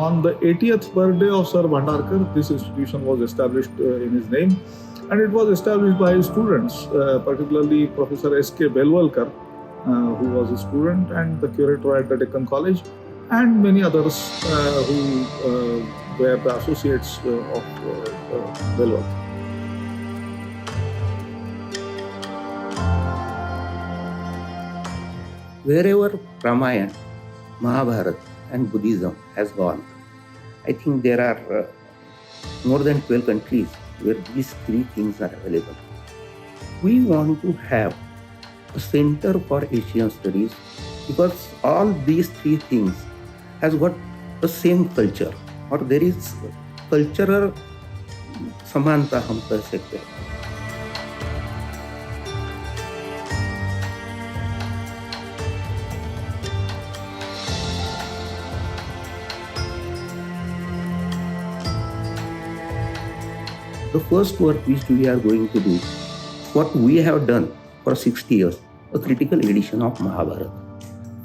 on the 80th birthday of Sir Bhandarkar, this institution was established in his name, and it was established by his students, particularly Professor S.K. Belwalkar, who was a student and the curator at the Deccan College, and many others who were the associates of Belwalkar. Wherever Ramayana, Mahabharata and Buddhism has gone, I think there are more than 12 countries where these three things are available. We want to have a center for Asian studies because all these three things has got the same culture, or there is cultural समानता हम कह सकते हैं. The first work which we are going to do, what we have done for 60 years, a critical edition of Mahabharata.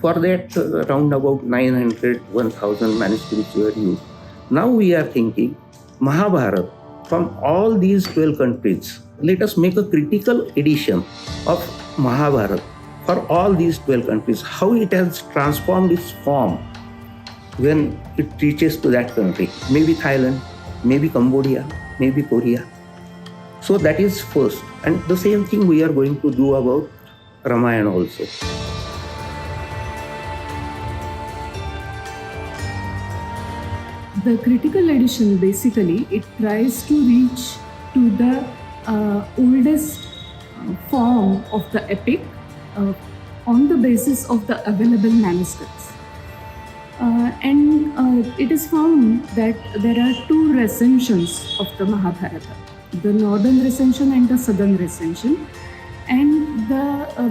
For that, around about 900, 1000 manuscripts were used. Now we are thinking, Mahabharata, from all these 12 countries, let us make a critical edition of Mahabharata for all these 12 countries, how it has transformed its form when it reaches to that country, maybe Thailand, maybe Cambodia, maybe Korea. So that is first. And the same thing we are going to do about Ramayana also. The critical edition, basically, it tries to reach to the oldest form of the epic on the basis of the available manuscripts. And it is found that there are two recensions of the Mahabharata, the northern recension and the southern recension. And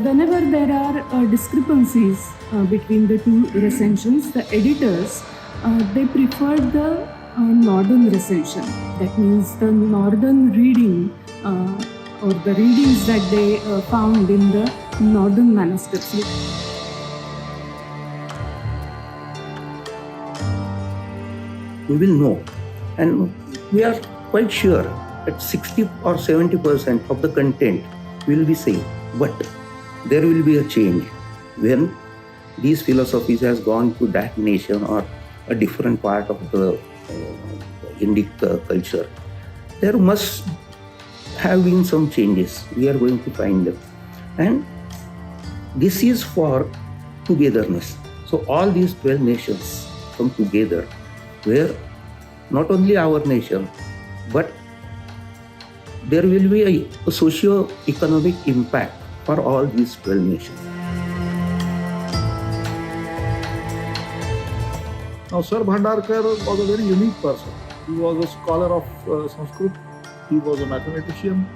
whenever there are discrepancies between the two recensions, the editors they preferred the northern recension. That means the northern reading or the readings that they found in the northern manuscripts. We will know, and we are quite sure that 60 or 70% of the content will be same, but there will be a change when these philosophies has gone to that nation or a different part of the Indic culture. There must have been some changes. We are going to find them, and this is for togetherness. So all these 12 nations come together, where not only our nation, but there will be a socio-economic impact for all these 12 nations. Now, Sir Bhandarkar was a very unique person. He was a scholar of Sanskrit. He was a mathematician.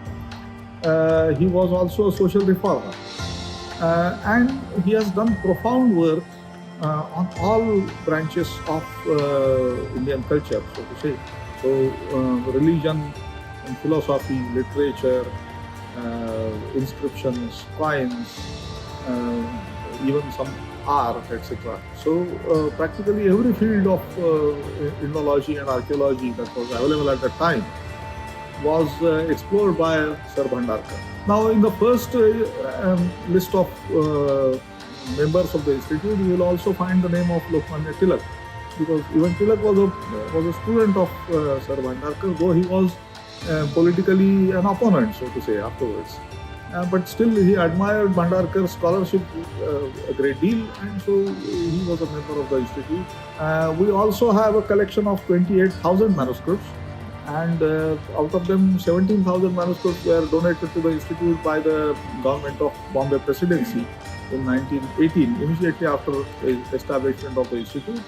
He was also a social reformer. And he has done profound work on all branches of Indian culture, so to say. So, religion, philosophy, literature, inscriptions, coins, even some art, etc. So, practically every field of ethnology and archaeology that was available at that time was explored by Sir Bhandarkar. Now, in the first list of members of the institute, you will also find the name of Lokmanya Tilak, because even Tilak was a student of Sir Bhandarkar, though he was politically an opponent, so to say, afterwards. But still, he admired Bhandarkar's scholarship a great deal, and so he was a member of the institute. We also have a collection of 28,000 manuscripts, and out of them 17,000 manuscripts were donated to the institute by the government of Bombay Presidency in 1918, immediately after the establishment of the institute.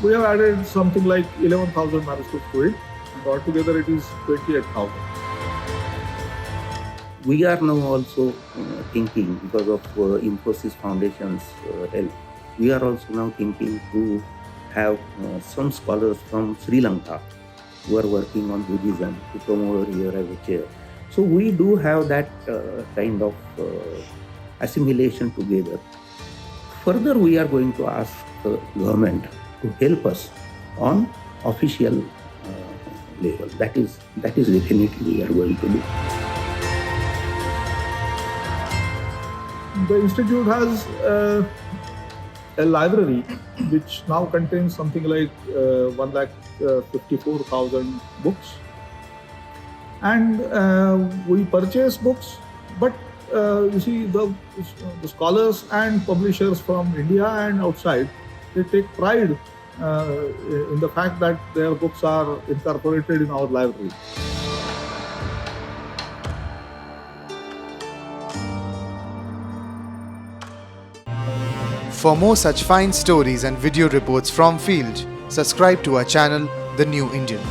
We have added something like 11,000 manuscripts to it, and altogether it is 28,000. We are now also thinking, because of Infosys Foundation's help, we are also now thinking to have some scholars from Sri Lanka who are working on Buddhism to come over here as a chair. So we do have that kind of assimilation together. Further, we are going to ask the government to help us on official level. That is definitely we are going to do. The institute has a library which now contains something like 1,54,000 books, and we purchase books, but you see, the scholars and publishers from India and outside, they take pride in the fact that their books are incorporated in our library. For more such fine stories and video reports from field, subscribe to our channel, The New Indian.